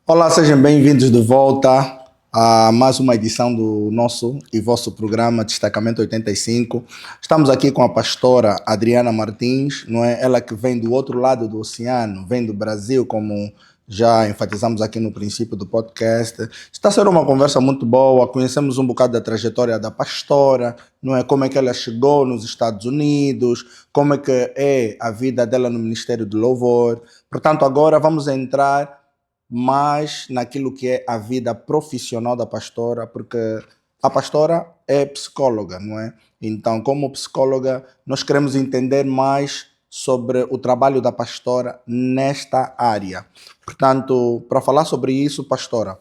Olá, sejam bem-vindos de volta a mais uma edição do nosso e vosso programa Destacamento 85. Estamos aqui com a pastora Adriana Martins, não é? Ela que vem do outro lado do oceano, vem do Brasil, como já enfatizamos aqui no princípio do podcast. Está sendo uma conversa muito boa, conhecemos um bocado da trajetória da pastora, não é? Como é que ela chegou nos Estados Unidos, como é que é a vida dela no Ministério do Louvor. Portanto, agora vamos entrar mais naquilo que é a vida profissional da pastora, porque a pastora é psicóloga, não é? Então, como psicóloga, nós queremos entender mais sobre o trabalho da pastora nesta área. Portanto, para falar sobre isso, pastora,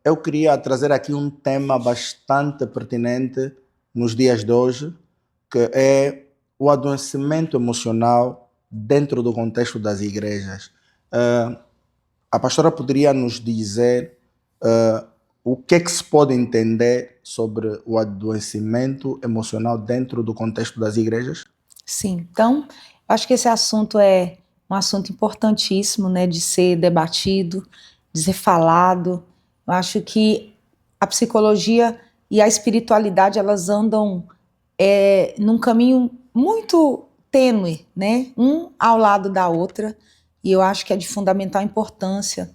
eu queria trazer aqui um tema bastante pertinente nos dias de hoje, que é o adoecimento emocional dentro do contexto das igrejas. Uh, a pastora poderia nos dizer o que é que se pode entender sobre o adoecimento emocional dentro do contexto das igrejas? Sim, então, acho que esse assunto é um assunto importantíssimo, né, de ser debatido, de ser falado. Eu acho que a psicologia e a espiritualidade, elas andam num caminho muito tênue, né, um ao lado da outra, e eu acho que é de fundamental importância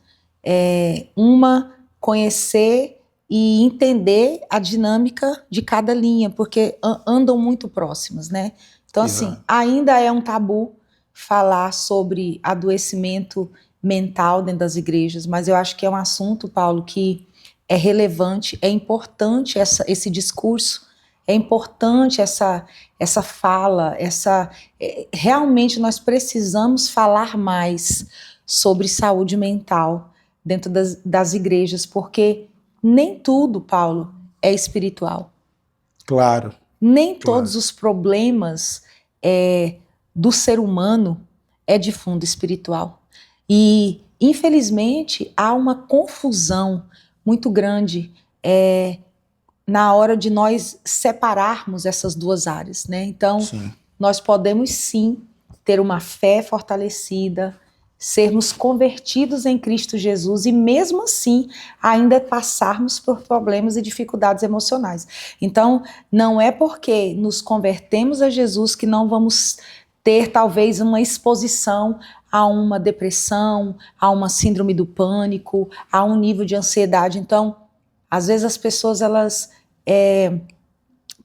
uma conhecer e entender a dinâmica de cada linha, porque andam muito próximas, né? Então, assim, Exato. ainda é um tabu falar sobre adoecimento mental dentro das igrejas, mas eu acho que é um assunto, Paulo, que é relevante, é importante esse discurso, é importante essa fala, realmente nós precisamos falar mais sobre saúde mental dentro das igrejas, porque nem tudo, Paulo, é espiritual. Claro. Nem Claro. todos os problemas do ser humano é de fundo espiritual. E, infelizmente, há uma confusão muito grande na hora de nós separarmos essas duas áreas, né? Então, Sim. Nós podemos sim ter uma fé fortalecida, sermos convertidos em Cristo Jesus e mesmo assim ainda passarmos por problemas e dificuldades emocionais. Então, não é porque nos convertemos a Jesus que não vamos ter talvez uma exposição a uma depressão, a uma síndrome do pânico, a um nível de ansiedade. Então, às vezes as pessoas elas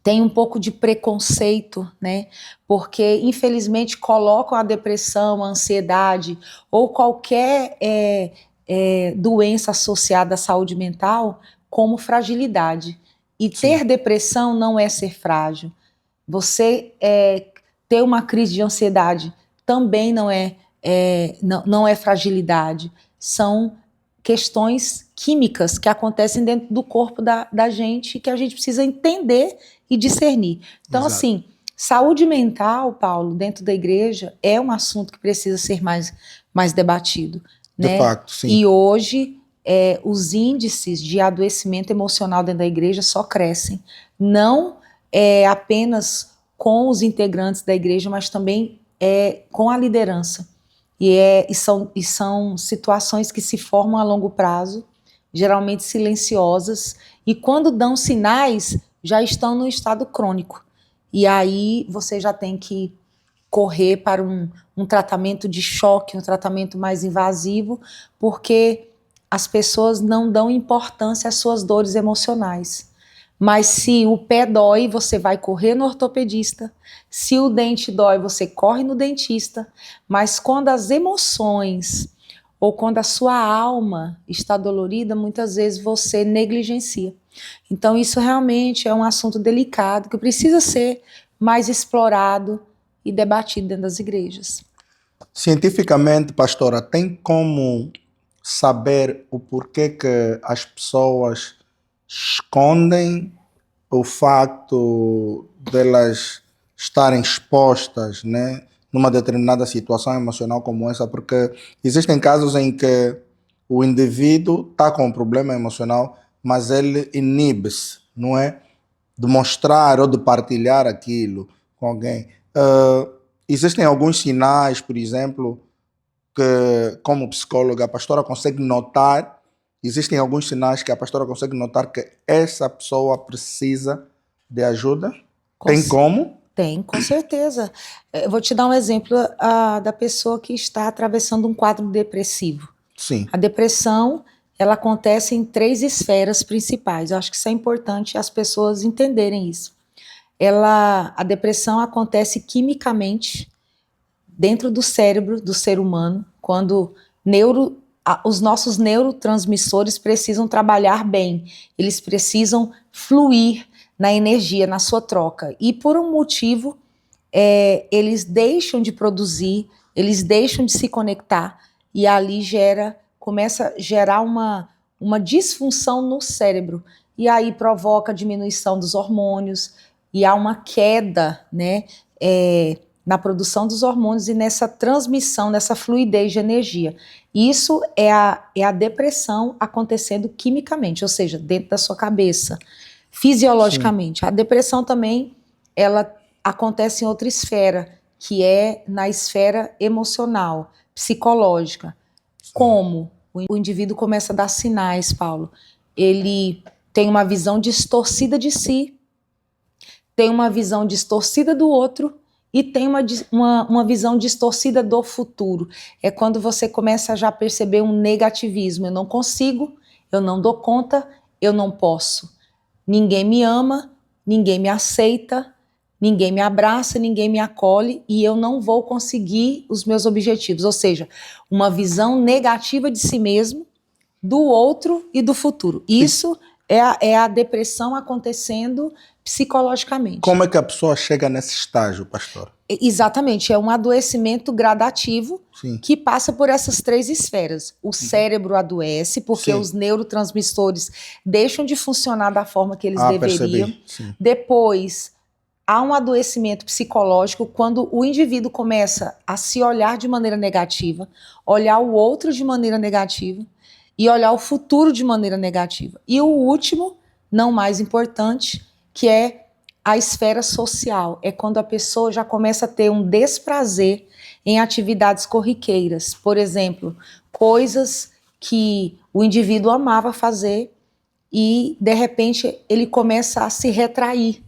tem um pouco de preconceito, né? Porque, infelizmente, colocam a depressão, a ansiedade ou qualquer doença associada à saúde mental como fragilidade. E ter depressão não é ser frágil. Você ter uma crise de ansiedade também não é fragilidade. São questões químicas que acontecem dentro do corpo da gente que a gente precisa entender e discernir. Então, Exato. Assim, saúde mental, Paulo, dentro da igreja é um assunto que precisa ser mais debatido. De né? facto, sim. E hoje, os índices de adoecimento emocional dentro da igreja só crescem. Não apenas com os integrantes da igreja, mas também com a liderança. E são situações que se formam a longo prazo, geralmente silenciosas, e quando dão sinais, já estão no estado crônico. E aí você já tem que correr para um tratamento de choque, um tratamento mais invasivo, porque as pessoas não dão importância às suas dores emocionais. Mas se o pé dói, você vai correr no ortopedista. Se o dente dói, você corre no dentista. Mas quando as emoções ou quando a sua alma está dolorida, muitas vezes você negligencia. Então isso realmente é um assunto delicado que precisa ser mais explorado e debatido dentro das igrejas. Cientificamente, pastora, tem como saber o porquê que as pessoas escondem o facto delas estarem expostas, né, numa determinada situação emocional como essa? Porque existem casos em que o indivíduo está com um problema emocional, mas ele inibe-se, não é? De mostrar ou de partilhar aquilo com alguém. Existem alguns sinais, por exemplo, que, como psicóloga, a pastora consegue notar, existem alguns sinais que a pastora consegue notar que essa pessoa precisa de ajuda? Tem como? Tem, com certeza. Eu vou te dar um exemplo da pessoa que está atravessando um quadro depressivo. Sim. A depressão, ela acontece em 3 esferas principais. Eu acho que isso é importante as pessoas entenderem isso. A depressão acontece quimicamente dentro do cérebro do ser humano, quando os nossos neurotransmissores precisam trabalhar bem, eles precisam fluir na energia, na sua troca. E por um motivo, eles deixam de produzir, eles deixam de se conectar, e ali começa a gerar uma disfunção no cérebro. E aí provoca diminuição dos hormônios, e há uma queda, né, na produção dos hormônios e nessa transmissão, nessa fluidez de energia. Isso é a depressão acontecendo quimicamente, ou seja, dentro da sua cabeça, fisiologicamente. Sim. A depressão também, ela acontece em outra esfera, que é na esfera emocional, psicológica. Sim. Como o indivíduo começa a dar sinais, Paulo. Ele tem uma visão distorcida de si, tem uma visão distorcida do outro e tem uma visão distorcida do futuro. É quando você começa a já perceber um negativismo. Eu não consigo, eu não dou conta, eu não posso. Ninguém me ama, ninguém me aceita, ninguém me abraça, ninguém me acolhe e eu não vou conseguir os meus objetivos. Ou seja, uma visão negativa de si mesmo, do outro e do futuro. Isso é a depressão acontecendo psicologicamente. Como é que a pessoa chega nesse estágio, pastor? Exatamente, é um adoecimento gradativo. Sim. Que passa por essas 3 esferas. O cérebro adoece porque os neurotransmissores deixam de funcionar da forma que eles deveriam. Depois, há um adoecimento psicológico quando o indivíduo começa a se olhar de maneira negativa, olhar o outro de maneira negativa e olhar o futuro de maneira negativa. E o último, não mais importante, que é a esfera social. É quando a pessoa já começa a ter um desprazer em atividades corriqueiras. Por exemplo, coisas que o indivíduo amava fazer e, de repente, ele começa a se retrair.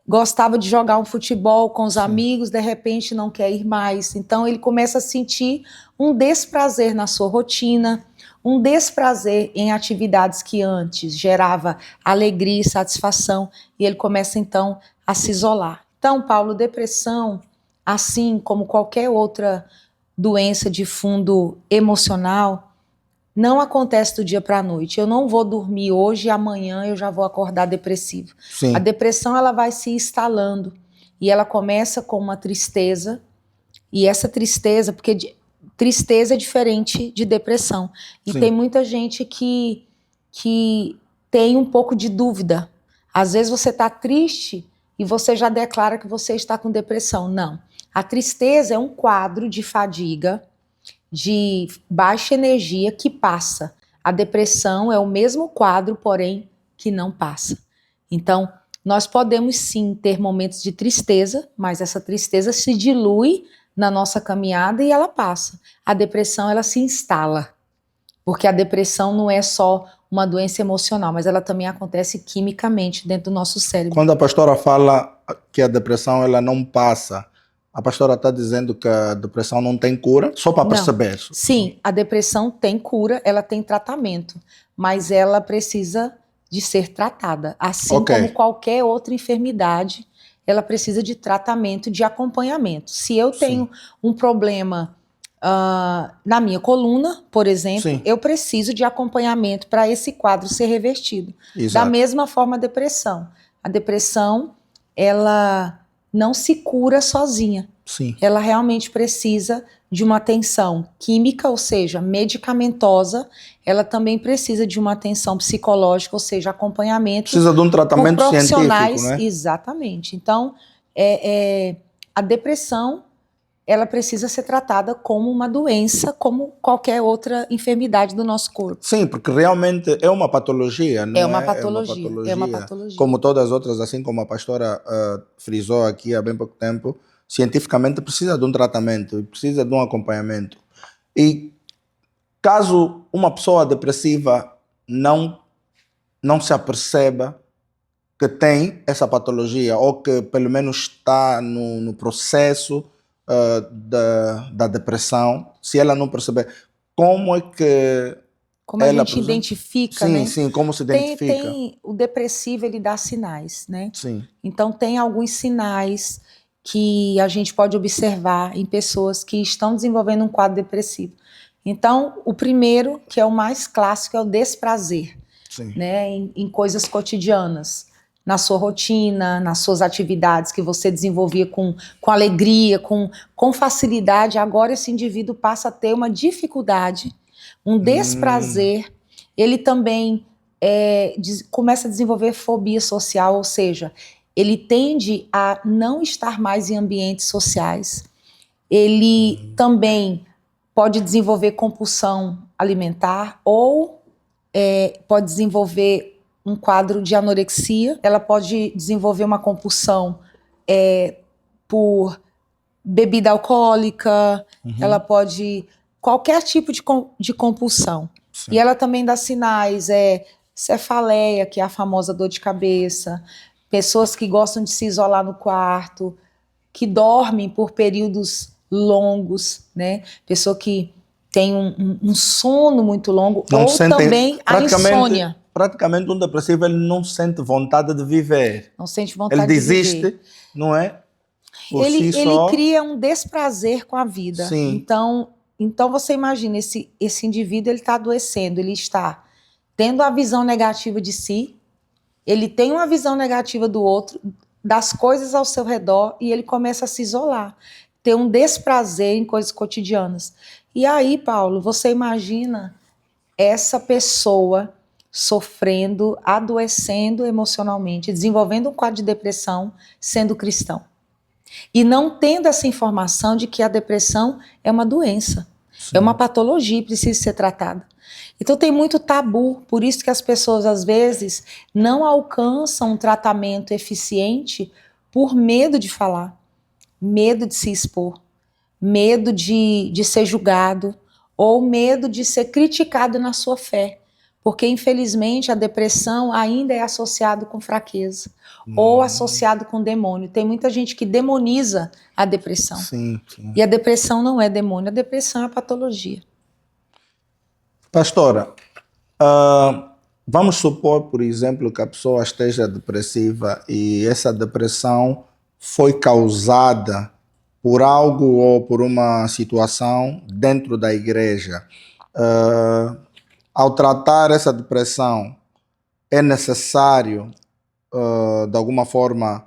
Gostava de jogar um futebol com os amigos, de repente não quer ir mais. Então, ele começa a sentir um desprazer na sua rotina, um desprazer em atividades que antes gerava alegria e satisfação, e ele começa então a se isolar. Então, Paulo, depressão, assim como qualquer outra doença de fundo emocional, não acontece do dia para a noite. Eu não vou dormir hoje e amanhã eu já vou acordar depressivo. Sim. A depressão, ela vai se instalando e ela começa com uma tristeza, e essa tristeza, porque tristeza é diferente de depressão. E tem muita gente que tem um pouco de dúvida. Às vezes você está triste e você já declara que você está com depressão. Não. A tristeza é um quadro de fadiga, de baixa energia que passa. A depressão é o mesmo quadro, porém, que não passa. Então, nós podemos sim ter momentos de tristeza, mas essa tristeza se dilui na nossa caminhada e ela passa. A depressão, ela se instala, porque a depressão não é só uma doença emocional, mas ela também acontece quimicamente dentro do nosso cérebro. Quando a pastora fala que a depressão ela não passa, a pastora está dizendo que a depressão não tem cura? Só para perceber isso. Sim, a depressão tem cura, ela tem tratamento, mas ela precisa de ser tratada, assim como qualquer outra enfermidade. Ela precisa de tratamento, de acompanhamento. Se eu tenho um problema na minha coluna, por exemplo, eu preciso de acompanhamento para esse quadro ser revertido. Exato. Da mesma forma, a depressão. A depressão, ela não se cura sozinha. Sim. Ela realmente precisa de uma atenção química, ou seja, medicamentosa. Ela também precisa de uma atenção psicológica, ou seja, acompanhamento. Precisa de um tratamento profissionais, científico, né? Exatamente. Então, a depressão, ela precisa ser tratada como uma doença, como qualquer outra enfermidade do nosso corpo. Sim, porque realmente é uma patologia, não é? É uma patologia. Como todas as outras, assim como a pastora frisou aqui há bem pouco tempo, cientificamente precisa de um tratamento, precisa de um acompanhamento. E caso uma pessoa depressiva não se aperceba que tem essa patologia, ou que pelo menos está no processo da depressão, se ela não perceber, como é que Como a ela, gente por exemplo, identifica, sim, né? sim, como se identifica? O depressivo, ele dá sinais, né? Sim. Então, tem alguns sinais que a gente pode observar em pessoas que estão desenvolvendo um quadro depressivo. Então, o primeiro, que é o mais clássico, é o desprazer, Sim. né? Em coisas cotidianas, na sua rotina, nas suas atividades que você desenvolvia com alegria, com facilidade. Agora esse indivíduo passa a ter uma dificuldade, um desprazer. Ele também começa a desenvolver fobia social, ou seja, ele tende a não estar mais em ambientes sociais. Ele também pode desenvolver compulsão alimentar ou pode desenvolver um quadro de anorexia. Ela pode desenvolver uma compulsão por bebida alcoólica, ela pode... qualquer tipo de compulsão. Sim. E ela também dá sinais, cefaleia, que é a famosa dor de cabeça, pessoas que gostam de se isolar no quarto, que dormem por períodos longos, né? Pessoa que tem um sono muito longo, Não ou sente, também a insônia. praticamente um depressivo, ele não sente vontade de viver. Não sente Ele vontade de desiste, viver. não é? Por Ele si só. cria um desprazer com a vida. Sim. Então você imagina, esse indivíduo, ele está adoecendo, ele está tendo a visão negativa de si, ele tem uma visão negativa do outro, das coisas ao seu redor, e ele começa a se isolar, ter um desprazer em coisas cotidianas. E aí, Paulo, você imagina essa pessoa sofrendo, adoecendo emocionalmente, desenvolvendo um quadro de depressão, sendo cristão. E não tendo essa informação de que a depressão é uma doença, é uma patologia e precisa ser tratada. Então tem muito tabu, por isso que as pessoas às vezes não alcançam um tratamento eficiente por medo de falar, medo de se expor, medo de ser julgado ou medo de ser criticado na sua fé. Porque, infelizmente, a depressão ainda é associada com fraqueza ou associado com demônio. Tem muita gente que demoniza a depressão. Sim, sim. E a depressão não é demônio, a depressão é a patologia. Pastora, vamos supor, por exemplo, que a pessoa esteja depressiva e essa depressão foi causada por algo ou por uma situação dentro da igreja. Ao tratar essa depressão, é necessário, de alguma forma,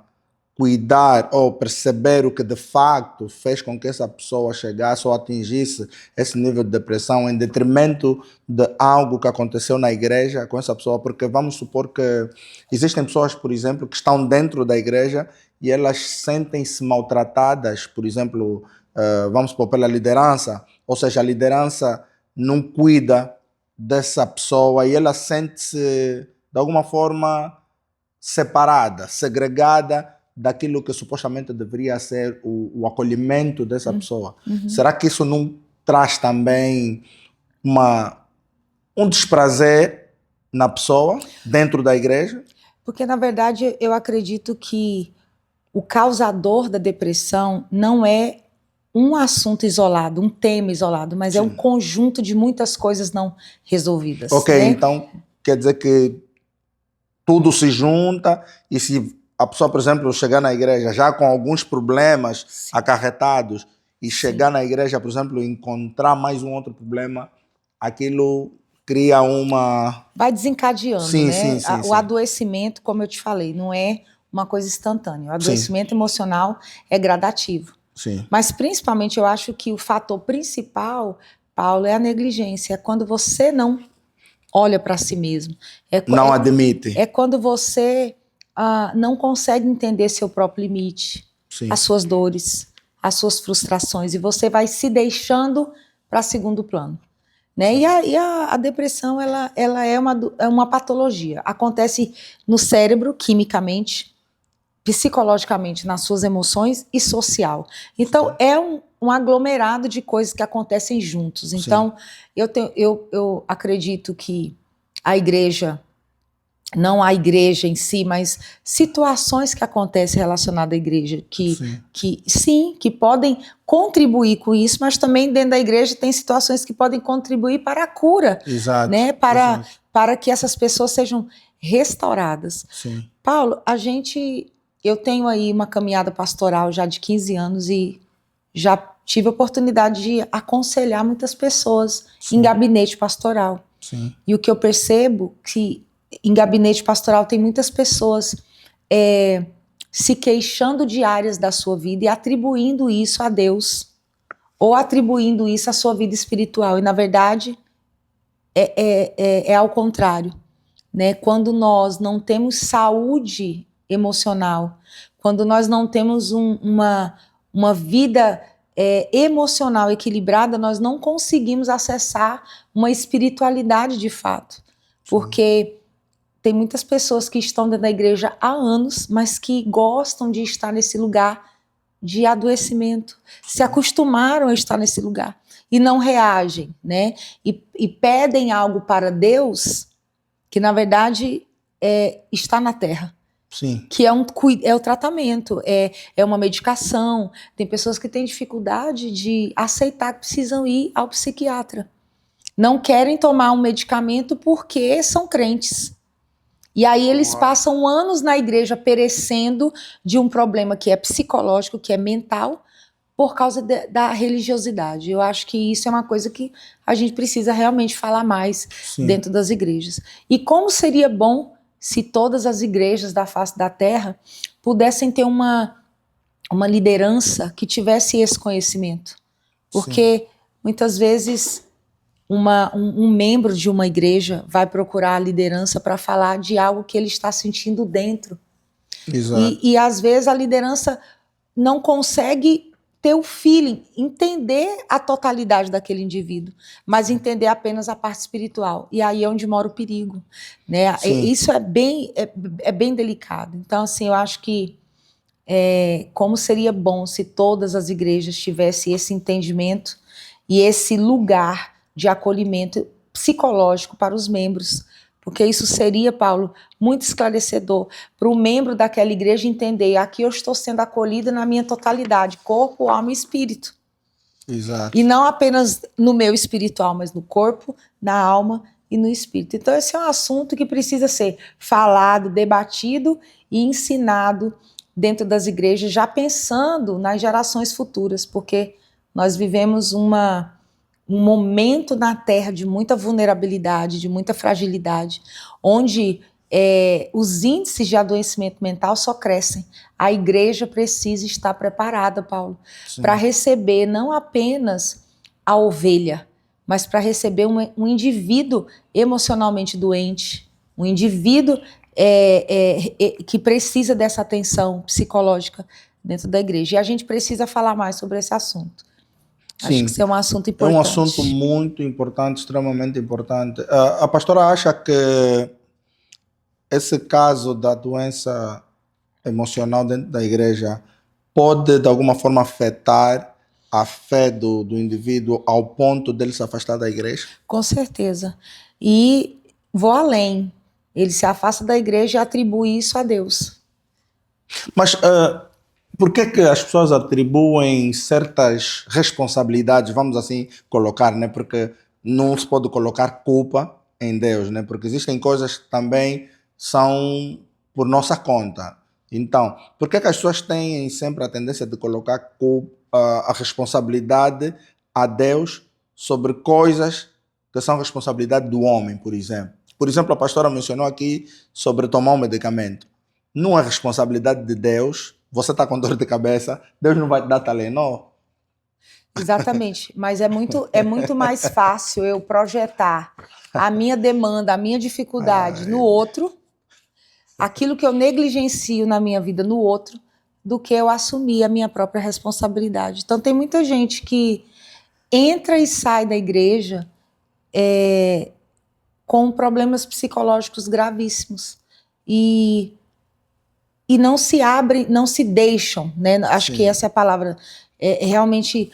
cuidar ou perceber o que de facto fez com que essa pessoa chegasse ou atingisse esse nível de depressão em detrimento de algo que aconteceu na igreja com essa pessoa, porque vamos supor que existem pessoas, por exemplo, que estão dentro da igreja e elas sentem-se maltratadas, por exemplo, vamos supor, pela liderança, ou seja, a liderança não cuida dessa pessoa e ela sente-se de alguma forma separada, segregada daquilo que supostamente deveria ser o acolhimento dessa pessoa. Será que isso não traz também um desprazer na pessoa dentro da igreja? Porque, na verdade, eu acredito que o causador da depressão não é um assunto isolado, um tema isolado, mas é um conjunto de muitas coisas não resolvidas. Ok, né? então quer dizer que tudo se junta e se a pessoa, por exemplo, chegar na igreja já com alguns problemas acarretados e chegar na igreja, por exemplo, encontrar mais um outro problema, aquilo cria uma... Vai desencadeando, Sim, né? sim, sim, O sim. adoecimento, como eu te falei, não é uma coisa instantânea. O adoecimento emocional é gradativo. Sim. Mas, principalmente, eu acho que o fator principal, Paulo, é a negligência. É quando você não olha para si mesmo. Não admite. É quando você não consegue entender seu próprio limite, Sim. as suas dores, as suas frustrações, e você vai se deixando para segundo plano. Né? E a depressão ela é uma patologia. Acontece no cérebro, quimicamente, psicologicamente nas suas emoções e social. Então, é um aglomerado de coisas que acontecem juntos. Então, eu acredito que a igreja, não a igreja em si, mas situações que acontecem relacionadas à igreja, que podem contribuir com isso, mas também dentro da igreja tem situações que podem contribuir para a cura, Exato. né? Para que essas pessoas sejam restauradas. Sim. Paulo, eu tenho aí uma caminhada pastoral já de 15 anos e já tive a oportunidade de aconselhar muitas pessoas em gabinete pastoral. Sim. E o que eu percebo que em gabinete pastoral tem muitas pessoas se queixando de áreas da sua vida e atribuindo isso a Deus, ou atribuindo isso à sua vida espiritual. E, na verdade, é ao contrário. Né? Quando nós não temos saúde emocional, quando nós não temos uma vida emocional equilibrada, nós não conseguimos acessar uma espiritualidade de fato. Porque tem muitas pessoas que estão dentro da igreja há anos, mas que gostam de estar nesse lugar de adoecimento, se acostumaram a estar nesse lugar e não reagem, né? E pedem algo para Deus que, na verdade, está na terra. Sim. Que é o tratamento, é uma medicação. Tem pessoas que têm dificuldade de aceitar que precisam ir ao psiquiatra. Não querem tomar um medicamento porque são crentes. E aí eles passam anos na igreja perecendo de um problema que é psicológico, que é mental, por causa da religiosidade. Eu acho que isso é uma coisa que a gente precisa realmente falar mais dentro das igrejas. E como seria bom se todas as igrejas da face da terra pudessem ter uma liderança que tivesse esse conhecimento. Porque muitas vezes um membro de uma igreja vai procurar a liderança para falar de algo que ele está sentindo dentro. Exato. E às vezes a liderança não consegue ter o feeling, entender a totalidade daquele indivíduo, mas entender apenas a parte espiritual. E aí é onde mora o perigo, né? Isso é bem delicado. Então, assim, eu acho que como seria bom se todas as igrejas tivessem esse entendimento e esse lugar de acolhimento psicológico para os membros, porque isso seria, Paulo, muito esclarecedor para o membro daquela igreja entender: aqui eu estou sendo acolhida na minha totalidade, corpo, alma e espírito. Exato. E não apenas no meu espiritual, mas no corpo, na alma e no espírito. Então esse é um assunto que precisa ser falado, debatido e ensinado dentro das igrejas, já pensando nas gerações futuras, porque nós vivemos um momento na Terra de muita vulnerabilidade, de muita fragilidade, onde os índices de adoecimento mental só crescem. A igreja precisa estar preparada, Paulo, para receber não apenas a ovelha, mas para receber um indivíduo emocionalmente doente, um indivíduo que precisa dessa atenção psicológica dentro da igreja. E a gente precisa falar mais sobre esse assunto. Sim. Acho que isso é um assunto importante. É um assunto muito importante, extremamente importante. A pastora acha que esse caso da doença emocional dentro da igreja pode, de alguma forma, afetar a fé do indivíduo ao ponto dele se afastar da igreja? Com certeza. E vou além. Ele se afasta da igreja e atribui isso a Deus. Mas por que as pessoas atribuem certas responsabilidades, vamos assim colocar, né? Porque não se pode colocar culpa em Deus, né? Porque existem coisas que também são por nossa conta. Então, por que as pessoas têm sempre a tendência de colocar a responsabilidade a Deus sobre coisas que são responsabilidade do homem, por exemplo? Por exemplo, a pastora mencionou aqui sobre tomar um medicamento. Não é responsabilidade de Deus. Você está com dor de cabeça, Deus não vai te dar Tylenol. Exatamente, mas é muito mais fácil eu projetar a minha demanda, a minha dificuldade no outro, aquilo que eu negligencio na minha vida no outro, do que eu assumir a minha própria responsabilidade. Então tem muita gente que entra e sai da igreja com problemas psicológicos gravíssimos. E e não se abrem, não se deixam, né? Acho Sim. que essa é a palavra. Realmente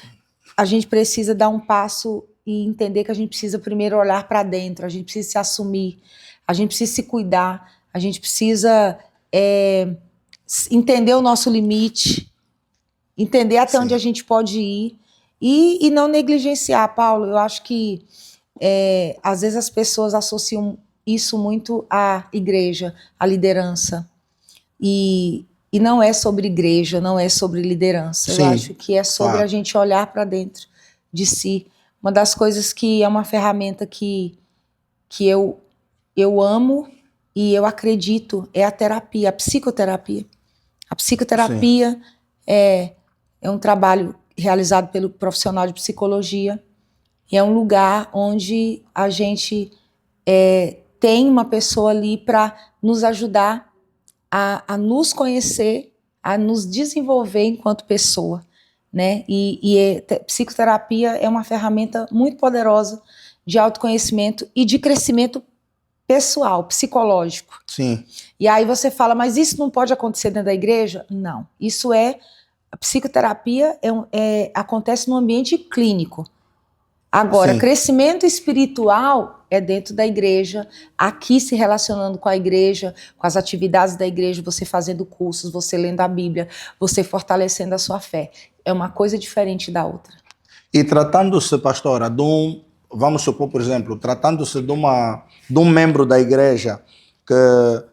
a gente precisa dar um passo e entender que a gente precisa primeiro olhar para dentro, a gente precisa se assumir, a gente precisa se cuidar, a gente precisa entender o nosso limite, entender até Sim. onde a gente pode ir e não negligenciar, Paulo. Eu acho que às vezes as pessoas associam isso muito à igreja, à liderança. E não é sobre igreja, não é sobre liderança. Sim, eu acho que é sobre fato. a gente olhar para dentro de si. Uma das coisas que é uma ferramenta que eu amo e eu acredito é a terapia, a psicoterapia. A psicoterapia é um trabalho realizado pelo profissional de psicologia e é um lugar onde a gente tem uma pessoa ali para nos ajudar a nos conhecer, a nos desenvolver enquanto pessoa, né? Psicoterapia é uma ferramenta muito poderosa de autoconhecimento e de crescimento pessoal, psicológico. Sim. E aí você fala, mas isso não pode acontecer dentro da igreja? Não. A psicoterapia acontece no ambiente clínico. Agora, Sim. crescimento espiritual é dentro da igreja, aqui se relacionando com a igreja, com as atividades da igreja, você fazendo cursos, você lendo a Bíblia, você fortalecendo a sua fé. É uma coisa diferente da outra. E tratando-se, pastora, vamos supor, por exemplo, tratando-se de um membro da igreja que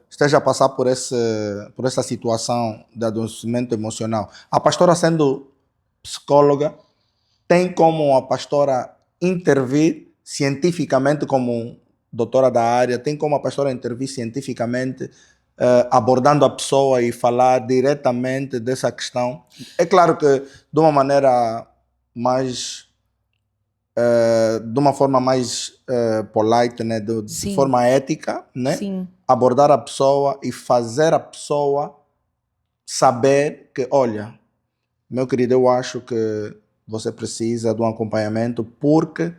esteja a passar por essa situação de adoecimento emocional, a pastora sendo psicóloga, tem como a pastora intervir cientificamente como doutora da área, tem como a pastora intervir cientificamente abordando a pessoa e falar diretamente dessa questão? É claro que de uma maneira mais de uma forma mais polite, né? De forma ética, né? Sim. Abordar a pessoa e fazer a pessoa saber que, olha, meu querido, eu acho que você precisa de um acompanhamento porque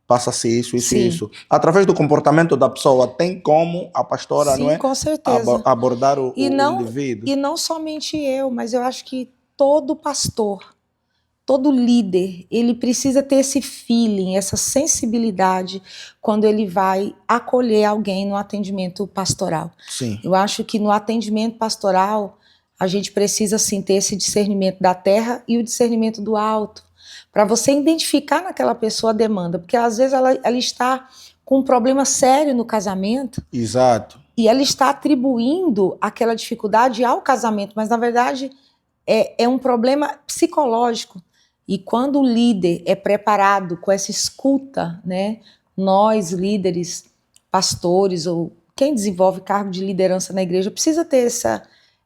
passa-se isso, isso e isso. Através do comportamento da pessoa, tem como a pastora, Sim, não é? Com certeza. Abordar o indivíduo. E não somente eu, mas eu acho que todo pastor, todo líder, ele precisa ter esse feeling, essa sensibilidade quando ele vai acolher alguém no atendimento pastoral. Sim. Eu acho que no atendimento pastoral, a gente precisa sim ter esse discernimento da terra e o discernimento do alto, para você identificar naquela pessoa a demanda, porque às vezes ela está com um problema sério no casamento. Exato. E ela está atribuindo aquela dificuldade ao casamento, mas na verdade é um problema psicológico. E quando o líder é preparado com essa escuta, né, nós líderes, pastores ou quem desenvolve cargo de liderança na igreja precisa ter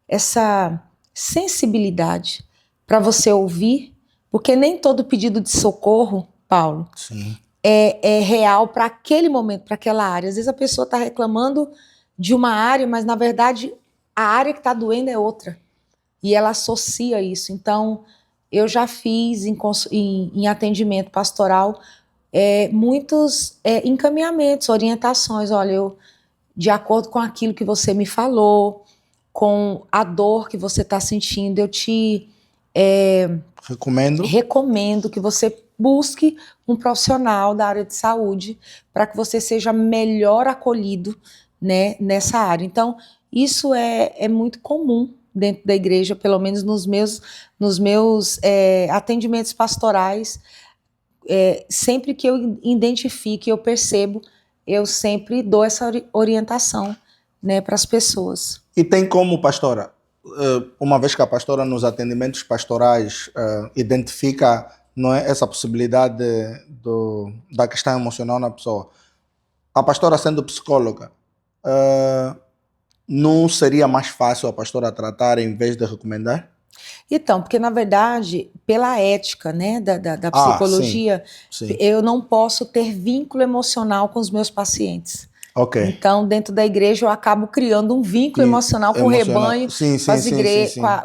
essa sensibilidade para você ouvir, porque nem todo pedido de socorro, Paulo, Sim. é real para aquele momento, para aquela área. Às vezes a pessoa está reclamando de uma área, mas na verdade a área que está doendo é outra. E ela associa isso. Então, eu já fiz em atendimento pastoral muitos encaminhamentos, orientações. Olha, de acordo com aquilo que você me falou, com a dor que você está sentindo, eu te recomendo que você busque um profissional da área de saúde para que você seja melhor acolhido, né, nessa área. Então, isso é muito comum dentro da igreja, pelo menos nos meus atendimentos pastorais. Sempre que eu identifico, eu percebo, eu sempre dou essa orientação, né, para as pessoas. E tem como, pastora, uma vez que a pastora nos atendimentos pastorais identifica, não é, essa possibilidade da questão emocional na pessoa, a pastora sendo psicóloga, não seria mais fácil a pastora tratar em vez de recomendar? Então, porque na verdade, pela ética, né, da psicologia, sim. Eu não posso ter vínculo emocional com os meus pacientes. Okay. Então, dentro da igreja, eu acabo criando um vínculo emocional com o rebanho,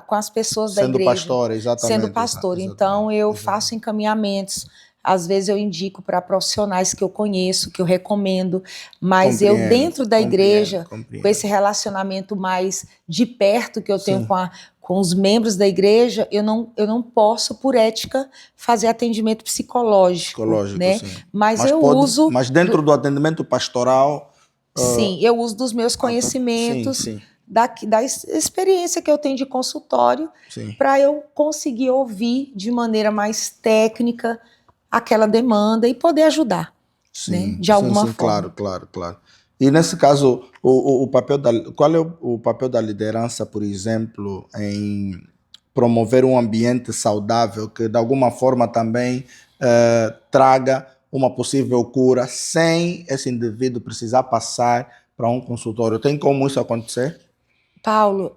com as pessoas da igreja. Sendo pastora, exatamente. Sendo pastor. Então, eu faço encaminhamentos às vezes eu indico para profissionais que eu conheço, que eu recomendo, mas eu Compreendo, dentro da igreja, compreendo. com esse relacionamento mais de perto que eu tenho Sim. com os membros da igreja, eu não posso, por ética, fazer atendimento psicológico, né? Sim. Mas eu uso... Mas dentro do atendimento pastoral... Sim, eu uso dos meus conhecimentos, Sim, da experiência que eu tenho de consultório, sim. para eu conseguir ouvir de maneira mais técnica aquela demanda e poder ajudar, né, de alguma forma. Claro. E nesse caso, o papel qual é o papel da liderança, por exemplo, em promover um ambiente saudável que de alguma forma também traga uma possível cura sem esse indivíduo precisar passar para um consultório? Tem como isso acontecer? Paulo,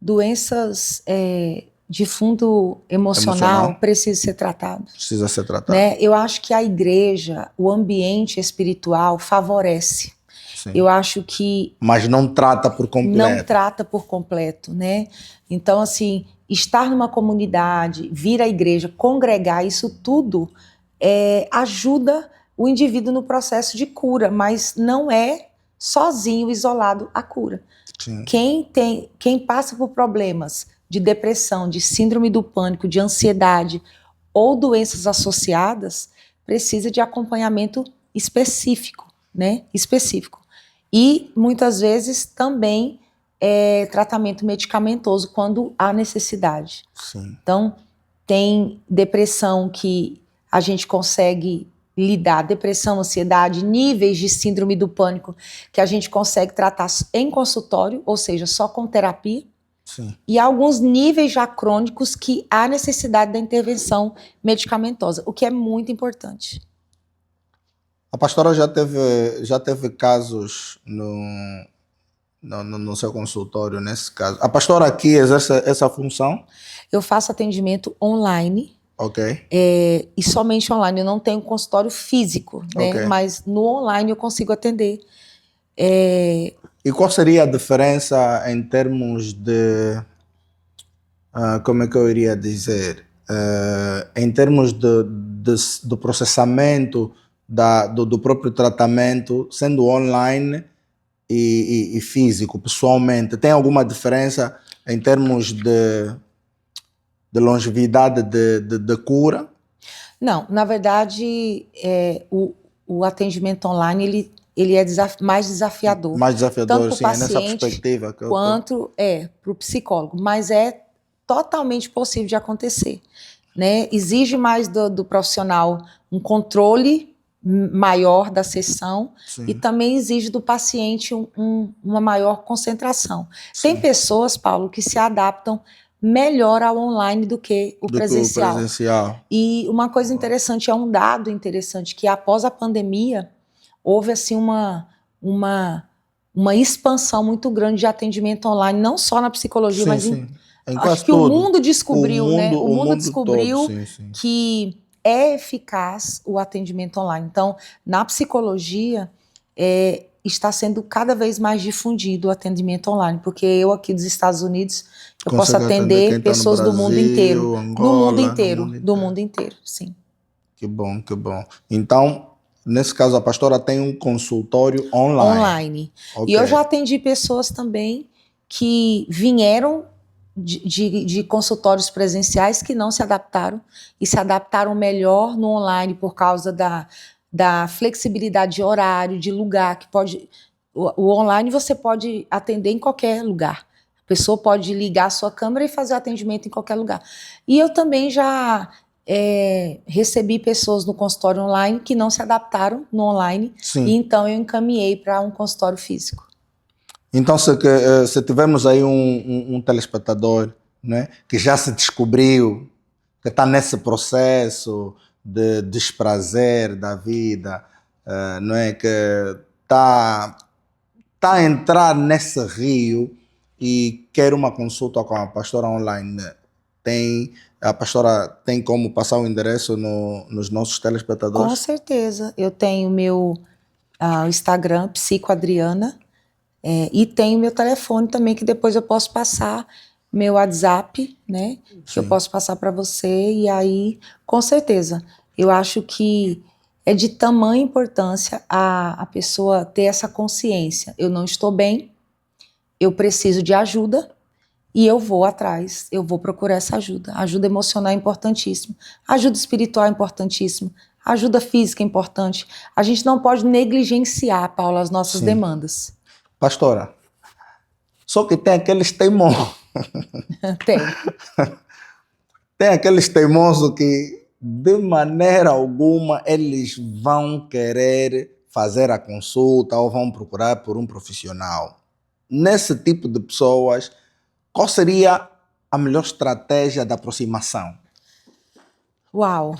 doenças de fundo emocional precisam ser tratadas. Precisa ser tratado. Né? Eu acho que a igreja, o ambiente espiritual favorece. Sim. Eu acho que... Mas não trata por completo. Não trata por completo, né? Então, assim, estar numa comunidade, vir à igreja, congregar, isso tudo ajuda o indivíduo no processo de cura, mas não é sozinho, isolado, a cura. Sim. Quem passa por problemas de depressão, de síndrome do pânico, de ansiedade ou doenças associadas, precisa de acompanhamento específico, né? Específico. E, muitas vezes, também tratamento medicamentoso, quando há necessidade. Sim. Então, tem depressão que a gente consegue lidar, depressão, ansiedade, níveis de síndrome do pânico que a gente consegue tratar em consultório, ou seja, só com terapia. Sim. E alguns níveis já crônicos que há necessidade da intervenção medicamentosa, o que é muito importante. A pastora já teve casos no seu consultório, nesse caso. A pastora aqui exerce essa função? Eu faço atendimento online. Ok. E somente online. Eu não tenho consultório físico, né? Ok. Mas no online eu consigo atender. E qual seria a diferença em termos de... como é que eu iria dizer? Em termos do processamento do próprio tratamento, sendo online e físico, pessoalmente, tem alguma diferença em termos de longevidade de cura? Não, na verdade, o atendimento online ele é mais desafiador. Mais desafiador, tanto sim, para o é nessa paciente perspectiva. Quanto para o psicólogo, mas é totalmente possível de acontecer, né? Exige mais do profissional um controle maior da sessão. Sim. E também exige do paciente uma maior concentração. Sim. Tem pessoas, Paulo, que se adaptam melhor ao online do que o presencial. E uma coisa interessante, um dado interessante, que após a pandemia, houve assim uma expansão muito grande de atendimento online, não só na psicologia, sim, mas sim. acho que o mundo descobriu, né? O mundo descobriu todo, sim. Que é eficaz o atendimento online. Então, na psicologia, está sendo cada vez mais difundido o atendimento online, porque eu aqui dos Estados Unidos, eu posso atender pessoas do mundo inteiro. Angola, do mundo inteiro, sim. Que bom, que bom. Então, nesse caso, a pastora tem um consultório online. Okay. E eu já atendi pessoas também que vieram de consultórios presenciais que não se adaptaram e se adaptaram melhor no online por causa da flexibilidade de horário, de lugar, que pode... O online você pode atender em qualquer lugar. A pessoa pode ligar a sua câmera e fazer o atendimento em qualquer lugar. E eu também já recebi pessoas no consultório online que não se adaptaram no online. Sim. E então eu encaminhei para um consultório físico. Então, se tivermos aí um telespectador, né, que já se descobriu, que está nesse processo de desprazer da vida, não é, que está a entrar nesse rio e quer uma consulta com a pastora online, a pastora tem como passar o endereço nos nossos telespectadores? Com certeza. Eu tenho meu Instagram, Psicoadriana, e tenho meu telefone também, que depois eu posso passar, meu WhatsApp, né? Sim. Que eu posso passar para você, e aí, com certeza, Eu acho que é de tamanha importância a pessoa ter essa consciência. Eu não estou bem, eu preciso de ajuda e eu vou atrás, eu vou procurar essa ajuda. Ajuda emocional é importantíssima, ajuda espiritual é importantíssima, ajuda física é importante. A gente não pode negligenciar, Paula, as nossas Sim. demandas. Pastora, só que tem aqueles teimosos. Tem. Tem aqueles teimosos que, de maneira alguma, eles vão querer fazer a consulta ou vão procurar por um profissional. Nesse tipo de pessoas, qual seria a melhor estratégia de aproximação? Uau!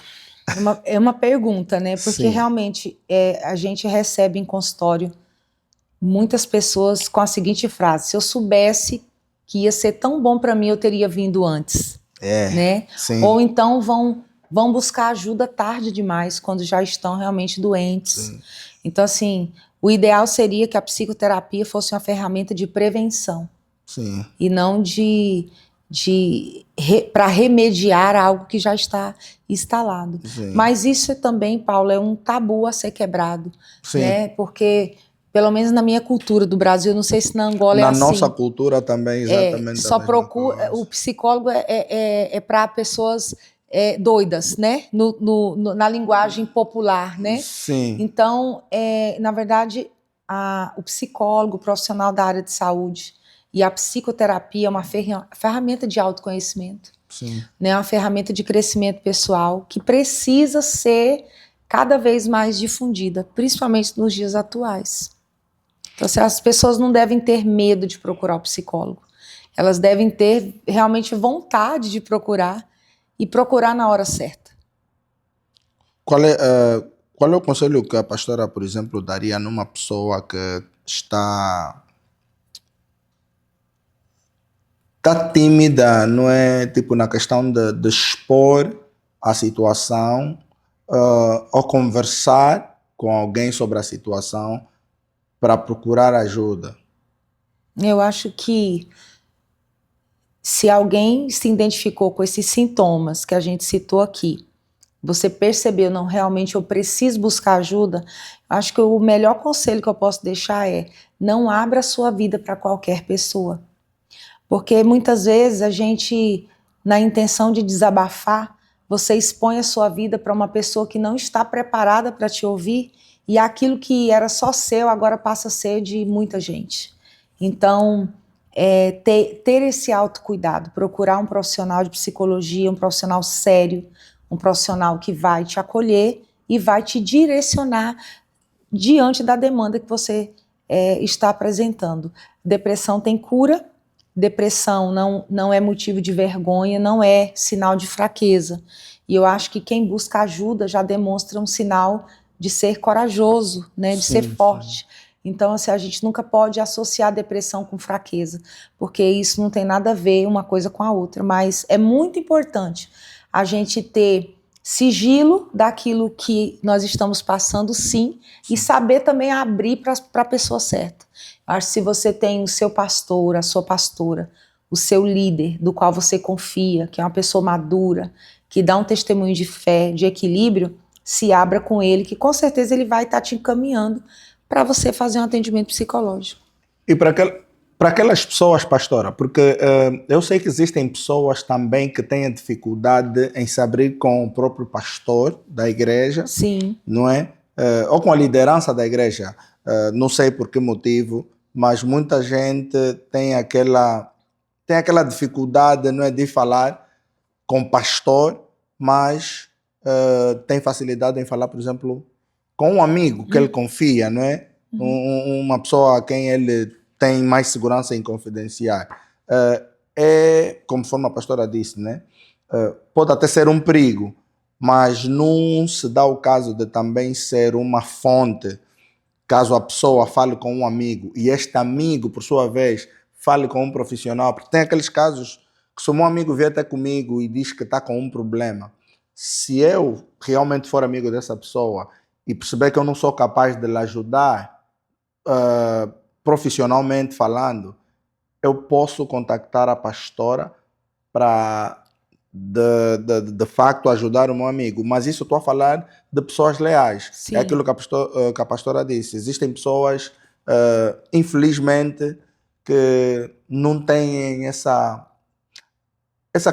É uma pergunta, né? Porque Sim. realmente a gente recebe em consultório muitas pessoas com a seguinte frase: se eu soubesse que ia ser tão bom para mim, eu teria vindo antes, né? Sim. Ou então vão buscar ajuda tarde demais, quando já estão realmente doentes. Sim. Então, assim, o ideal seria que a psicoterapia fosse uma ferramenta de prevenção. Sim. E não para remediar algo que já está instalado. Sim. Mas isso também, Paulo, é um tabu a ser quebrado, Sim. né? Porque, pelo menos na minha cultura do Brasil, não sei se na Angola é assim. Na nossa cultura também, exatamente. Só procura, o psicólogo é para pessoas doidas, né? Na linguagem popular, né? Sim. Então, na verdade, o psicólogo, o profissional da área de saúde, e a psicoterapia é uma ferramenta de autoconhecimento, Sim. né? Uma ferramenta de crescimento pessoal que precisa ser cada vez mais difundida, principalmente nos dias atuais. Então, as pessoas não devem ter medo de procurar o psicólogo. Elas devem ter realmente vontade de procurar e procurar na hora certa. Qual é o conselho que a pastora, por exemplo, daria numa pessoa que está tímida, não é? Tipo, na questão de expor a situação ou conversar com alguém sobre a situação para procurar ajuda? Eu acho que se alguém se identificou com esses sintomas que a gente citou aqui, você percebeu, não, realmente eu preciso buscar ajuda, acho que o melhor conselho que eu posso deixar é: não abra a sua vida para qualquer pessoa. Porque muitas vezes a gente, na intenção de desabafar, você expõe a sua vida para uma pessoa que não está preparada para te ouvir, e aquilo que era só seu agora passa a ser de muita gente. Então, ter esse autocuidado, procurar um profissional de psicologia, um profissional sério, um profissional que vai te acolher e vai te direcionar diante da demanda que você está apresentando. Depressão tem cura. Depressão não é motivo de vergonha, não é sinal de fraqueza. E eu acho que quem busca ajuda já demonstra um sinal de ser corajoso, né, de ser forte. Sim. Então, assim, a gente nunca pode associar depressão com fraqueza, porque isso não tem nada a ver uma coisa com a outra. Mas é muito importante a gente ter sigilo daquilo que nós estamos passando, sim, e saber também abrir para a pessoa certa. Acho que se você tem o seu pastor, a sua pastora, o seu líder, do qual você confia, que é uma pessoa madura, que dá um testemunho de fé, de equilíbrio, se abra com ele, que com certeza ele vai estar te encaminhando para você fazer um atendimento psicológico. E para aquelas pessoas, pastora, porque eu sei que existem pessoas também que têm dificuldade em se abrir com o próprio pastor da igreja. Sim. Não é? Ou com a liderança da igreja. Não sei por que motivo, mas muita gente tem aquela dificuldade, não é, de falar com o pastor, mas tem facilidade em falar, por exemplo, com um amigo que ele confia, não é? Uma pessoa a quem ele tem mais segurança em confidenciar. Conforme a pastora disse, né? Pode até ser um perigo, mas não se dá o caso de também ser uma fonte, caso a pessoa fale com um amigo e este amigo, por sua vez, fale com um profissional, porque tem aqueles casos que se o meu amigo vier até comigo e diz que está com um problema, se eu realmente for amigo dessa pessoa e perceber que eu não sou capaz de lhe ajudar profissionalmente falando, eu posso contactar a pastora para de facto ajudar o meu amigo, mas isso eu estou a falar de pessoas leais. Sim. É aquilo que a pastora disse. Existem pessoas, infelizmente, que não têm essa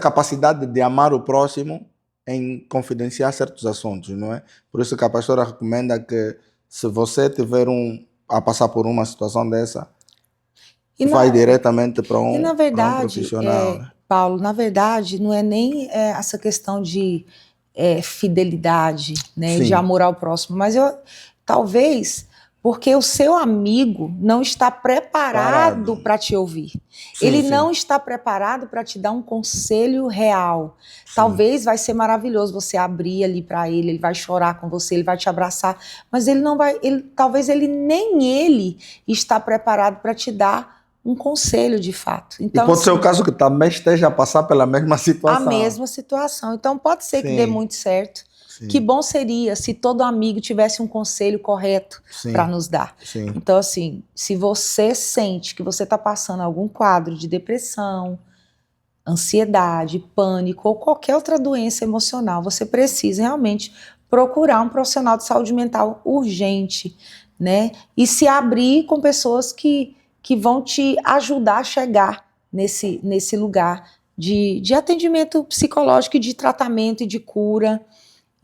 capacidade de amar o próximo em confidenciar certos assuntos, não é? Por isso que a pastora recomenda que, se você tiver a passar por uma situação dessa, vai diretamente para E na um verdade, profissional. Né? Paulo, na verdade, não é nem essa questão de fidelidade, né, de Sim. amor ao próximo, mas talvez porque o seu amigo não está preparado para te ouvir. Sim, Ele sim. não está preparado para te dar um conselho real. Sim. Talvez vai ser maravilhoso você abrir ali para ele vai chorar com você, ele vai te abraçar, mas ele não vai, talvez nem ele está preparado para te dar um conselho de fato. Então, e pode ser o caso que também esteja a passar pela mesma situação. A mesma situação. Então pode ser que dê muito certo. Sim. Que bom seria se todo amigo tivesse um conselho correto para nos dar. Sim. Então, assim, se você sente que você está passando algum quadro de depressão, ansiedade, pânico ou qualquer outra doença emocional, você precisa realmente procurar um profissional de saúde mental urgente, né? E se abrir com pessoas que vão te ajudar a chegar nesse lugar de atendimento psicológico e de tratamento e de cura.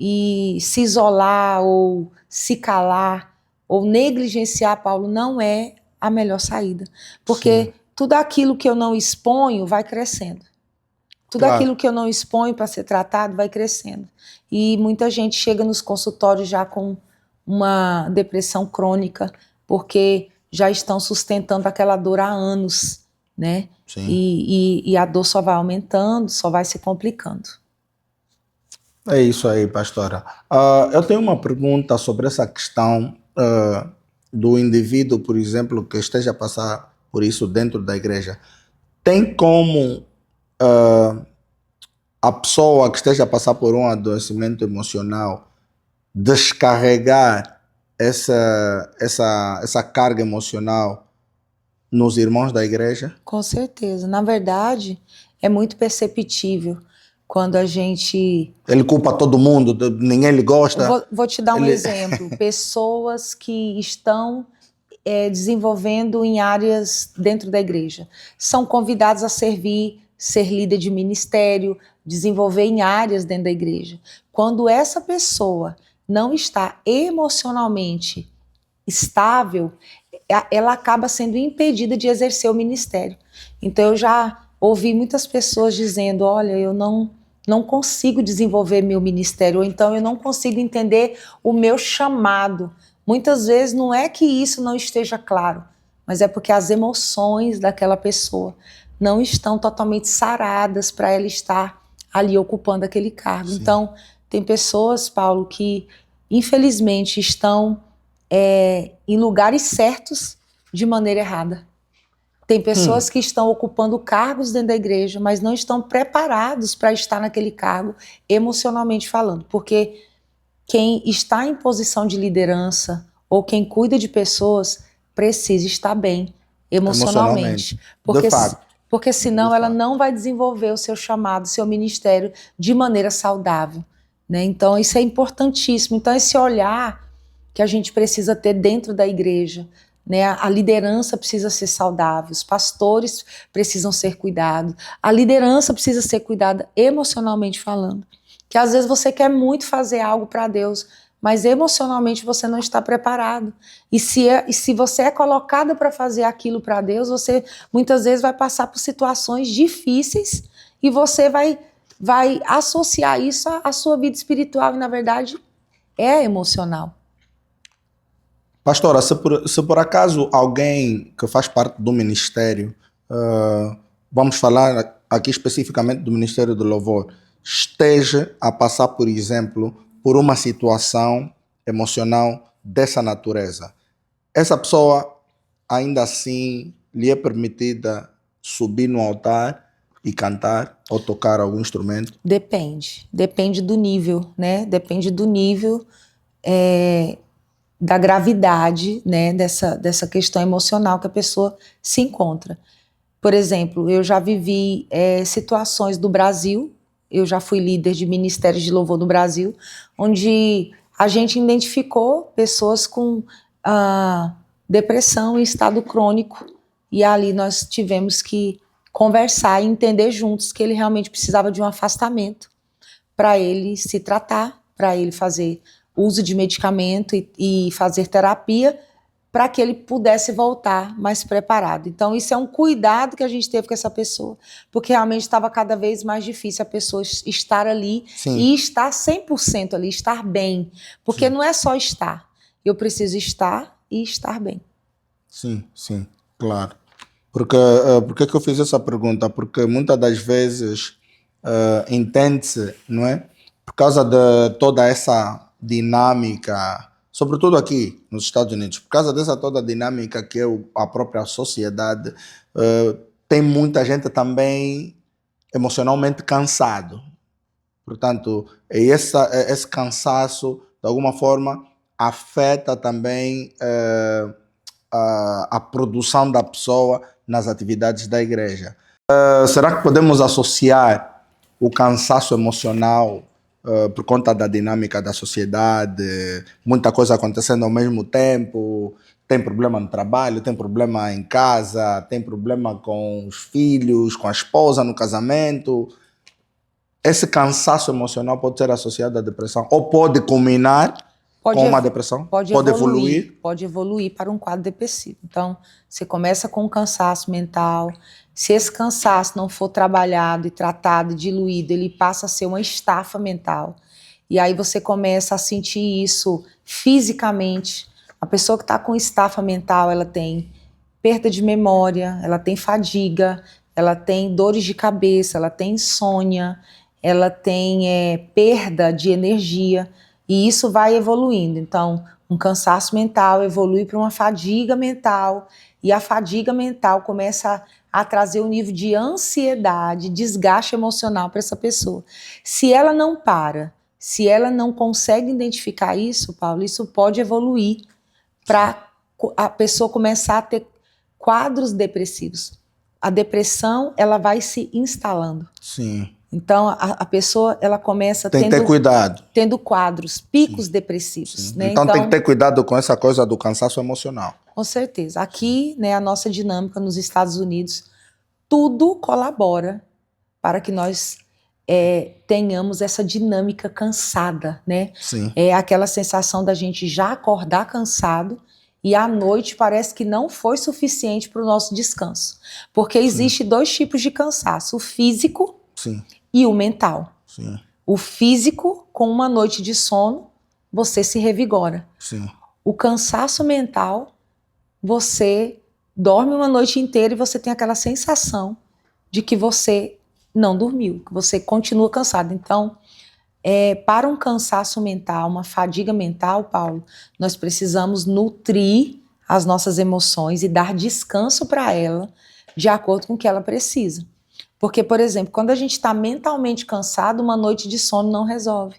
E se isolar ou se calar ou negligenciar, Paulo, não é a melhor saída. Porque Sim. tudo aquilo que eu não exponho vai crescendo. Tudo aquilo que eu não exponho para ser tratado vai crescendo. E muita gente chega nos consultórios já com uma depressão crônica, porque já estão sustentando aquela dor há anos, né? Sim. E a dor só vai aumentando, só vai se complicando. É isso aí, pastora. Eu tenho uma pergunta sobre essa questão do indivíduo, por exemplo, que esteja a passar por isso dentro da igreja. Tem como a pessoa que esteja a passar por um adoecimento emocional descarregar essa carga emocional nos irmãos da igreja? Com certeza. Na verdade, é muito perceptível quando a gente... Ele culpa todo mundo, ninguém lhe gosta. Vou te dar um exemplo. Pessoas que estão desenvolvendo em áreas dentro da igreja. São convidados a servir, ser líder de ministério, desenvolver em áreas dentro da igreja. Quando essa pessoa não está emocionalmente estável, ela acaba sendo impedida de exercer o ministério. Então eu já ouvi muitas pessoas dizendo, olha, eu não consigo desenvolver meu ministério, ou então eu não consigo entender o meu chamado. Muitas vezes não é que isso não esteja claro, mas é porque as emoções daquela pessoa não estão totalmente saradas para ela estar ali ocupando aquele cargo. Sim. Então, tem pessoas, Paulo, que infelizmente estão em lugares certos de maneira errada. Tem pessoas que estão ocupando cargos dentro da igreja, mas não estão preparados para estar naquele cargo emocionalmente falando, porque quem está em posição de liderança ou quem cuida de pessoas precisa estar bem emocionalmente. Porque senão ela não vai desenvolver o seu chamado, o seu ministério de maneira saudável, né? Então isso é importantíssimo. Então esse olhar que a gente precisa ter dentro da igreja, né? A liderança precisa ser saudável, os pastores precisam ser cuidados, a liderança precisa ser cuidada emocionalmente falando. Que às vezes você quer muito fazer algo para Deus, mas emocionalmente você não está preparado. E se você é colocada para fazer aquilo para Deus, você muitas vezes vai passar por situações difíceis e você vai associar isso à sua vida espiritual e, na verdade, é emocional. Pastora, se por acaso alguém que faz parte do ministério, vamos falar aqui especificamente do Ministério do Louvor, esteja a passar, por exemplo, por uma situação emocional dessa natureza, essa pessoa ainda assim lhe é permitida subir no altar e cantar ou tocar algum instrumento? Depende do nível, né? Depende do nível da gravidade, né? Dessa questão emocional que a pessoa se encontra. Por exemplo, eu já vivi situações do Brasil. eu já fui líder de ministérios de louvor no Brasil, onde a gente identificou pessoas com depressão e estado crônico, e ali nós tivemos que conversar e entender juntos que ele realmente precisava de um afastamento para ele se tratar, para ele fazer uso de medicamento e fazer terapia, para que ele pudesse voltar mais preparado. Então, isso é um cuidado que a gente teve com essa pessoa, porque realmente estava cada vez mais difícil a pessoa estar ali e estar 100% ali, estar bem. Porque não é só estar, eu preciso estar e estar bem. Sim, claro. Por que eu fiz essa pergunta? Porque muitas das vezes entende-se, não é? Por causa de toda essa dinâmica, sobretudo aqui nos Estados Unidos, por causa dessa toda dinâmica que é a própria sociedade, tem muita gente também emocionalmente cansado. Portanto, esse cansaço, de alguma forma, afeta também a produção da pessoa nas atividades da igreja. Será que podemos associar o cansaço emocional por conta da dinâmica da sociedade, muita coisa acontecendo ao mesmo tempo, tem problema no trabalho, tem problema em casa, tem problema com os filhos, com a esposa no casamento? Esse cansaço emocional pode ser associado à depressão ou pode culminar com uma depressão? Pode evoluir? Pode evoluir para um quadro depressivo. Então, você começa com um cansaço mental. Se esse cansaço não for trabalhado e tratado, diluído, ele passa a ser uma estafa mental. E aí você começa a sentir isso fisicamente. A pessoa que está com estafa mental, ela tem perda de memória, ela tem fadiga, ela tem dores de cabeça, ela tem insônia, ela tem perda de energia. E isso vai evoluindo. Então, um cansaço mental evolui para uma fadiga mental, e a fadiga mental começa a trazer um nível de ansiedade, desgaste emocional para essa pessoa. Se ela não para, se ela não consegue identificar isso, Paulo, isso pode evoluir para a pessoa começar a ter quadros depressivos. A depressão, ela vai se instalando. Sim. Então, a pessoa, ela começa tem que ter cuidado, tendo quadros, picos depressivos. Né? Então, tem que ter cuidado com essa coisa do cansaço emocional. Com certeza. Aqui, né, a nossa dinâmica nos Estados Unidos, tudo colabora para que nós tenhamos essa dinâmica cansada. Né? Sim. É aquela sensação da gente já acordar cansado e à noite parece que não foi suficiente para o nosso descanso. Porque existe dois tipos de cansaço, o físico e o mental. Sim. O físico, com uma noite de sono, você se revigora. Sim. O cansaço mental, você dorme uma noite inteira e você tem aquela sensação de que você não dormiu, que você continua cansado. Então, para um cansaço mental, uma fadiga mental, Paulo, nós precisamos nutrir as nossas emoções e dar descanso para ela de acordo com o que ela precisa. Porque, por exemplo, quando a gente está mentalmente cansado, uma noite de sono não resolve.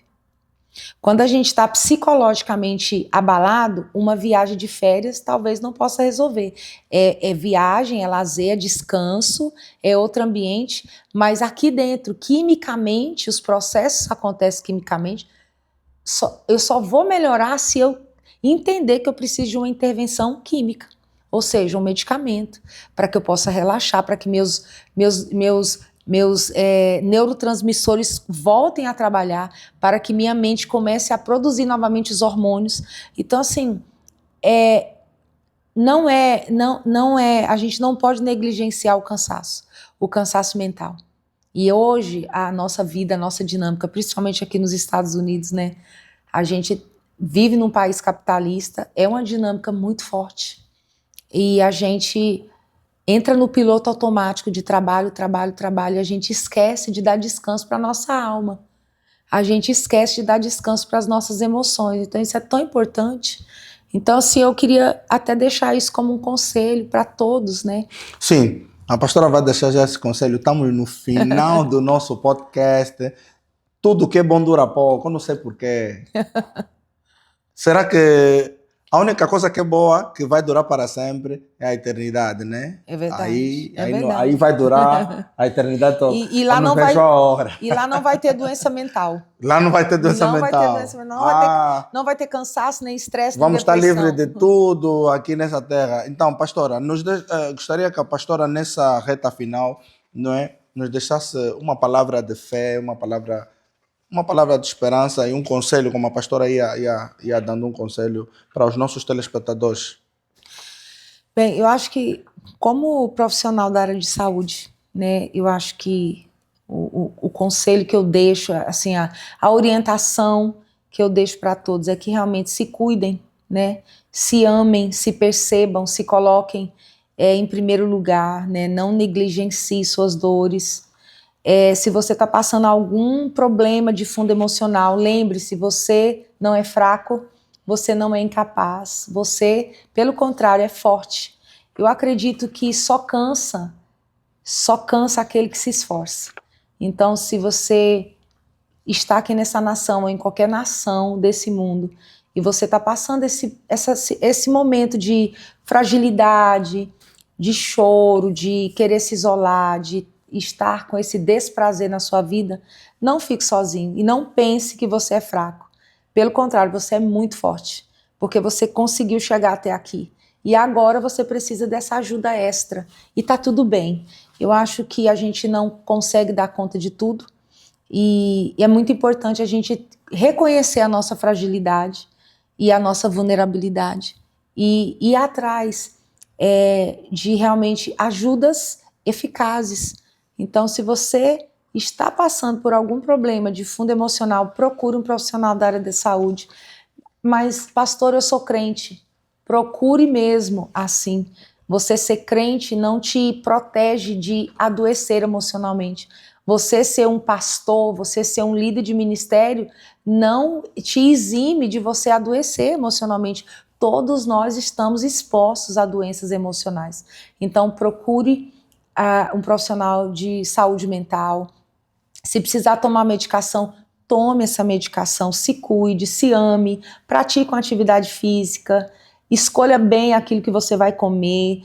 Quando a gente está psicologicamente abalado, uma viagem de férias talvez não possa resolver. É viagem, é lazer, é descanso, é outro ambiente, mas aqui dentro, quimicamente, os processos acontecem quimicamente, eu só vou melhorar se eu entender que eu preciso de uma intervenção química. Ou seja, um medicamento, para que eu possa relaxar, para que meus neurotransmissores voltem a trabalhar, para que minha mente comece a produzir novamente os hormônios. Então, assim, a gente não pode negligenciar o cansaço mental. E hoje, a nossa vida, a nossa dinâmica, principalmente aqui nos Estados Unidos, né, a gente vive num país capitalista, é uma dinâmica muito forte. E a gente entra no piloto automático de trabalho, e a gente esquece de dar descanso para a nossa alma. A gente esquece de dar descanso para as nossas emoções. Então, isso é tão importante. Então, assim, eu queria até deixar isso como um conselho para todos, né? Sim, a pastora vai deixar já esse conselho. Estamos no final do nosso podcast. Tudo que é bom dura pouco, eu não sei porquê. Será que A única coisa que é boa, que vai durar para sempre, é a eternidade, né? É verdade. Aí vai durar a eternidade toda. E lá Eu não não vejo vai, a hora. e lá não vai ter doença mental. Lá não vai ter doença Não vai ter mental. doença mental. Não vai ter cansaço, nem estresse, nem Vamos estar depressão. livres de tudo aqui nessa terra. Então, pastora, gostaria que a pastora, nessa reta final, não é, nos deixasse uma palavra de fé, uma palavra de esperança e um conselho, como a pastora ia dando um conselho para os nossos telespectadores. Bem, eu acho que, como profissional da área de saúde, né, eu acho que o conselho que eu deixo, assim, a orientação que eu deixo para todos é que realmente se cuidem, né, se amem, se percebam, se coloquem em primeiro lugar, né, não negligenciem suas dores. Se você está passando algum problema de fundo emocional, lembre-se, você não é fraco, você não é incapaz, você, pelo contrário, é forte. Eu acredito que só cansa aquele que se esforça. Então, se você está aqui nessa nação ou em qualquer nação desse mundo e você está passando esse momento de fragilidade, de choro, de querer se isolar, de estar com esse desprazer na sua vida, não fique sozinho e não pense que você é fraco. Pelo contrário, você é muito forte, porque você conseguiu chegar até aqui. E agora você precisa dessa ajuda extra. E tá tudo bem. Eu acho que a gente não consegue dar conta de tudo. E é muito importante a gente reconhecer a nossa fragilidade e a nossa vulnerabilidade. E ir atrás de realmente ajudas eficazes. Então, se você está passando por algum problema de fundo emocional, procure um profissional da área da saúde. Mas, pastor, eu sou crente. Procure mesmo assim. Você ser crente não te protege de adoecer emocionalmente. Você ser um pastor, você ser um líder de ministério, não te exime de você adoecer emocionalmente. Todos nós estamos expostos a doenças emocionais. Então, procure um profissional de saúde mental. Se precisar tomar medicação, tome essa medicação, se cuide, se ame, pratique uma atividade física, escolha bem aquilo que você vai comer,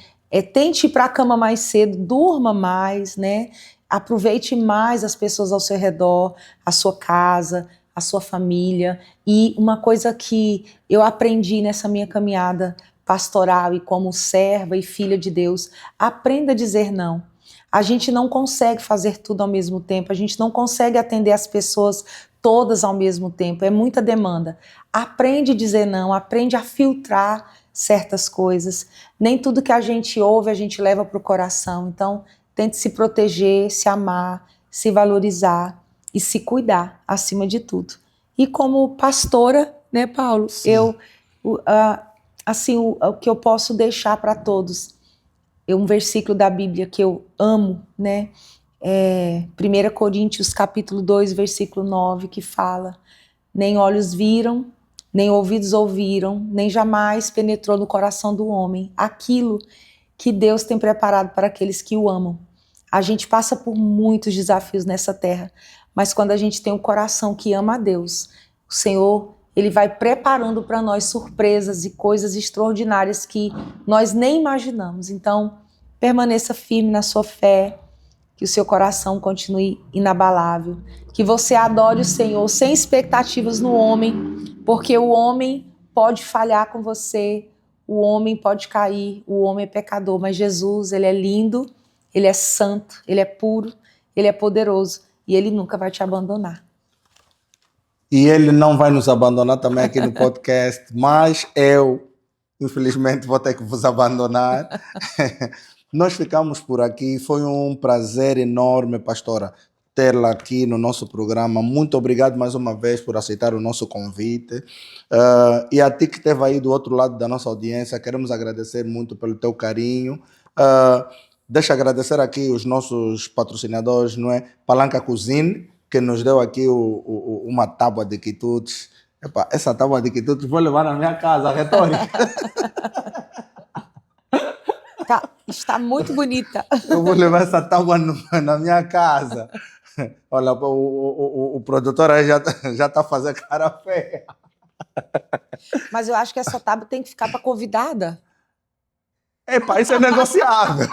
tente ir para a cama mais cedo, durma mais, né? Aproveite mais as pessoas ao seu redor, a sua casa, a sua família. E uma coisa que eu aprendi nessa minha caminhada pastoral e como serva e filha de Deus, aprenda a dizer não. A gente não consegue fazer tudo ao mesmo tempo, a gente não consegue atender as pessoas todas ao mesmo tempo, é muita demanda. Aprende a dizer não, aprende a filtrar certas coisas. Nem tudo que a gente ouve a gente leva para o coração, então tente se proteger, se amar, se valorizar e se cuidar acima de tudo. E como pastora, né, Paulo, Sim. O que eu posso deixar para todos, um versículo da Bíblia que eu amo, né? 1 Coríntios capítulo 2, versículo 9, que fala: nem olhos viram, nem ouvidos ouviram, nem jamais penetrou no coração do homem aquilo que Deus tem preparado para aqueles que o amam. A gente passa por muitos desafios nessa terra, mas quando a gente tem um coração que ama a Deus, o Senhor, Ele vai preparando para nós surpresas e coisas extraordinárias que nós nem imaginamos. Então, permaneça firme na sua fé, que o seu coração continue inabalável, que você adore o Senhor sem expectativas no homem, porque o homem pode falhar com você, o homem pode cair, o homem é pecador, mas Jesus, Ele é lindo, Ele é santo, Ele é puro, Ele é poderoso e Ele nunca vai te abandonar. E Ele não vai nos abandonar também aqui no podcast, mas eu, infelizmente, vou ter que vos abandonar. Nós ficamos por aqui. Foi um prazer enorme, pastora, tê-la aqui no nosso programa. Muito obrigado mais uma vez por aceitar o nosso convite. E a ti que esteve aí do outro lado da nossa audiência, queremos agradecer muito pelo teu carinho. Deixa eu agradecer aqui os nossos patrocinadores, não é? Palanca Cuisine, que nos deu aqui uma tábua de quitutes. Epa, essa tábua de quitutes vou levar na minha casa, retórica. Está muito bonita. Eu vou levar essa tábua na minha casa. Olha, o produtor aí já tá fazendo cara feia. Mas eu acho que essa tábua tem que ficar para convidada. Epa, isso é negociável.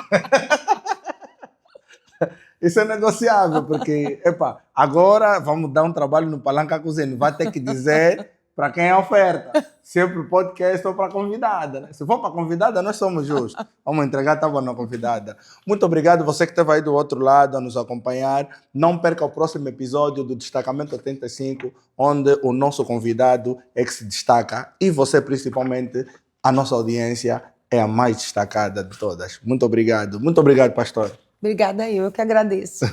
Isso é negociável, porque, epa, agora vamos dar um trabalho no Palanca Cozinha. Vai ter que dizer para quem é a oferta. Se é para o podcast ou para a convidada. Né? Se for para a convidada, nós somos justos. Vamos entregar a tábua na convidada. Muito obrigado, você que esteve aí do outro lado a nos acompanhar. Não perca o próximo episódio do Destacamento 85, onde o nosso convidado é que se destaca. E você, principalmente, a nossa audiência é a mais destacada de todas. Muito obrigado. Muito obrigado, pastor. Obrigada, eu que agradeço.